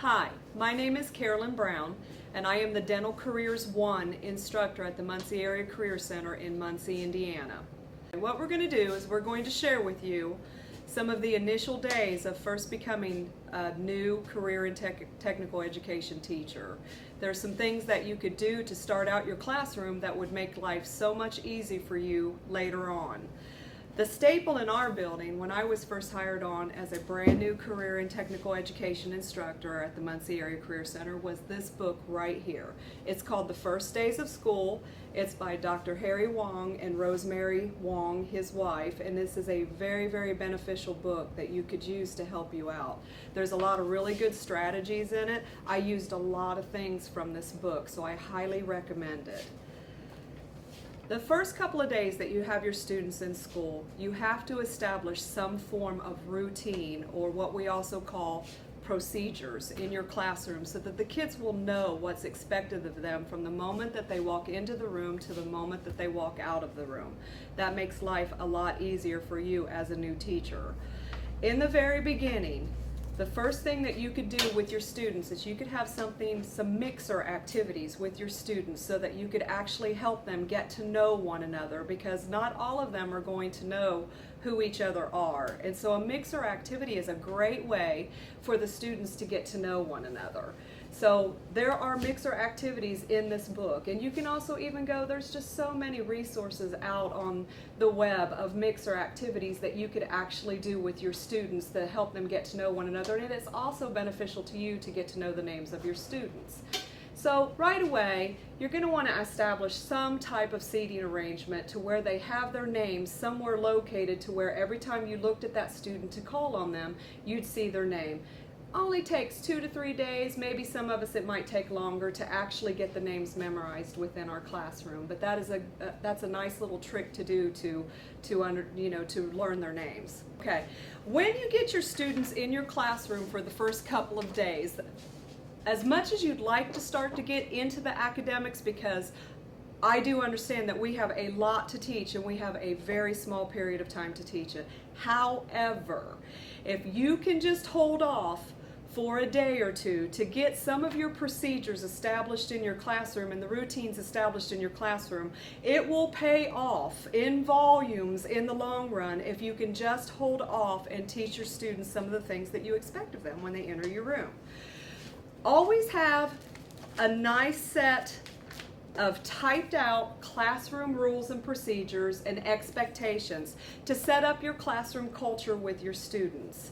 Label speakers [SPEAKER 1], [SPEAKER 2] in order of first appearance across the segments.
[SPEAKER 1] Hi, my name is Carolyn Brown, and I am the Dental Careers 1 instructor at the Muncie Area Career Center in Muncie, Indiana. And what we're going to do is we're going to share with you some of the initial days of first becoming a new career and technical education teacher. There's some things that you could do to start out your classroom that would make life so much easier for you later on. The staple in our building, when I was first hired on as a brand new career and technical education instructor at the Muncie Area Career Center, was this book right here. It's called The First Days of School. It's by Dr. Harry Wong and Rosemary Wong, his wife, and this is a very, very beneficial book that you could use to help you out. There's a lot of really good strategies in it. I used a lot of things from this book, so I highly recommend it. The first couple of days that you have your students in school, you have to establish some form of routine, or what we also call procedures, in your classroom so that the kids will know what's expected of them from the moment that they walk into the room to the moment that they walk out of the room. That makes life a lot easier for you as a new teacher. In the very beginning, the first thing that you could do with your students is you could have some mixer activities with your students so that you could actually help them get to know one another, because not all of them are going to know who each other are. And so a mixer activity is a great way for the students to get to know one another. So there are mixer activities in this book, and you can also even go, there's just so many resources out on the web of mixer activities that you could actually do with your students to help them get to know one another, and it's also beneficial to you to get to know the names of your students. So right away, you're going to want to establish some type of seating arrangement to where they have their names somewhere located to where every time you looked at that student to call on them, you'd see their name. Only takes 2 to 3 days, maybe some of us it might take longer to actually get the names memorized within our classroom, but that's a nice little trick to do to learn their names. Okay, when you get your students in your classroom for the first couple of days, as much as you'd like to start to get into the academics, because I do understand that we have a lot to teach and we have a very small period of time to teach it. However, if you can just hold off for a day or two to get some of your procedures established in your classroom and the routines established in your classroom, it will pay off in volumes in the long run if you can just hold off and teach your students some of the things that you expect of them when they enter your room. Always have a nice set of typed out classroom rules and procedures and expectations to set up your classroom culture with your students.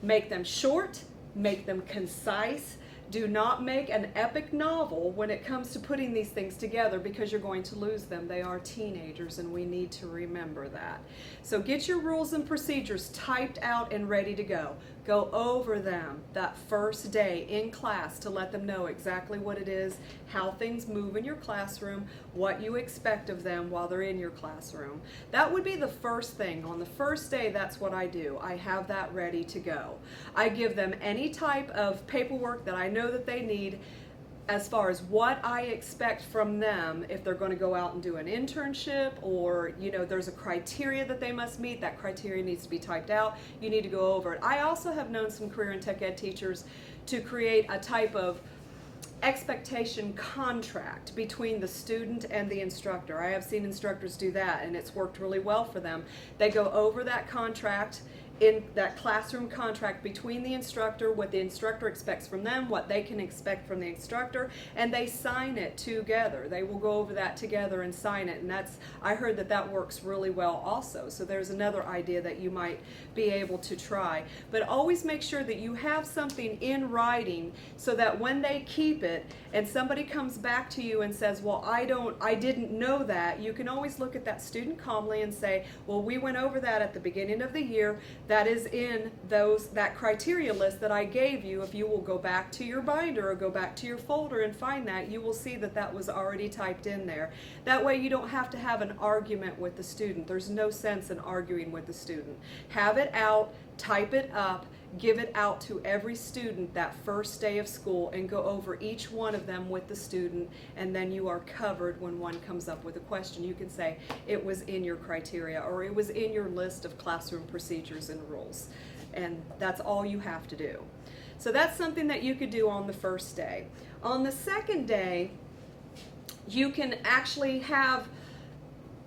[SPEAKER 1] Make them short, make them concise. Do not make an epic novel when it comes to putting these things together, because you're going to lose them. They are teenagers and we need to remember that. So get your rules and procedures typed out and ready to go. Go over them that first day in class to let them know exactly what it is, how things move in your classroom, what you expect of them while they're in your classroom. That would be the first thing. On the first day, that's what I do. I have that ready to go. I give them any type of paperwork that I know that they need as far as what I expect from them if they're going to go out and do an internship, or there's a criteria that they must meet. That criteria needs to be typed out. You need to go over it. I also have known some career and tech ed teachers to create a type of expectation contract between the student and the instructor. I have seen instructors do that, and it's worked really well for them. They go over that contract, in that classroom contract between the instructor, what the instructor expects from them, what they can expect from the instructor, and they sign it together. They will go over that together and sign it, and I heard that works really well also. So there's another idea that you might be able to try. But always make sure that you have something in writing so that when they keep it and somebody comes back to you and says, well, I didn't know that, you can always look at that student calmly and say, well, we went over that at the beginning of the year. That is in that criteria list that I gave you. If you will go back to your binder or go back to your folder and find that, you will see that was already typed in there. That way you don't have to have an argument with the student. There's no sense in arguing with the student. Have it out, type it up, give it out to every student that first day of school, and go over each one of them with the student, and then you are covered when one comes up with a question. You can say it was in your criteria, or it was in your list of classroom procedures and rules, and that's all you have to do. So that's something that you could do on the first day. On the second day, you can actually have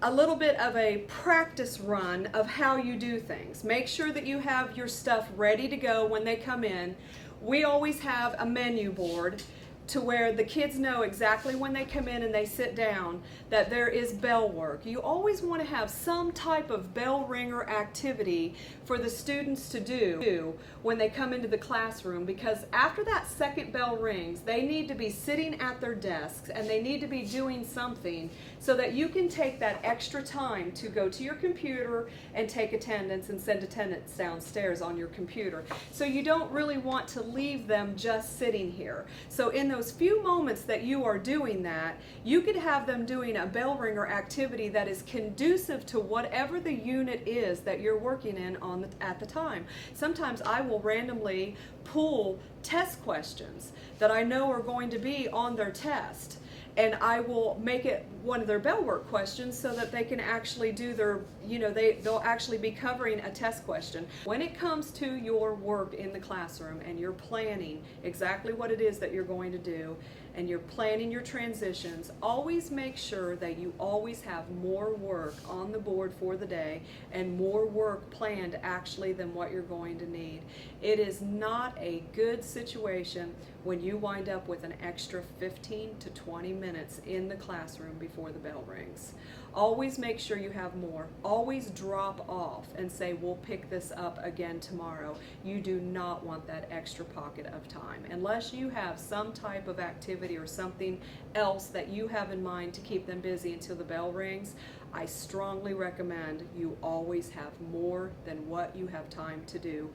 [SPEAKER 1] a little bit of a practice run of how you do things. Make sure that you have your stuff ready to go when they come in. We always have a menu board to where the kids know exactly when they come in and they sit down that there is bell work. You always want to have some type of bell ringer activity for the students to do when they come into the classroom, because after that second bell rings, they need to be sitting at their desks and they need to be doing something so that you can take that extra time to go to your computer and take attendance and send attendance downstairs on your computer. So you don't really want to leave them just sitting here. So in those few moments that you are doing that, you could have them doing a bell ringer activity that is conducive to whatever the unit is that you're working in at the time. Sometimes I will randomly pull test questions that I know are going to be on their test, and I will make it one of their bell work questions so that they can actually do their, they'll actually be covering a test question. When it comes to your work in the classroom and you're planning exactly what it is that you're going to do, and you're planning your transitions, always make sure that you always have more work on the board for the day and more work planned actually than what you're going to need. It is not a good situation when you wind up with an extra 15 to 20 minutes in the classroom before the bell rings. Always make sure you have more. Always drop off and say, we'll pick this up again tomorrow. You do not want that extra pocket of time. Unless you have some type of activity or something else that you have in mind to keep them busy until the bell rings, I strongly recommend you always have more than what you have time to do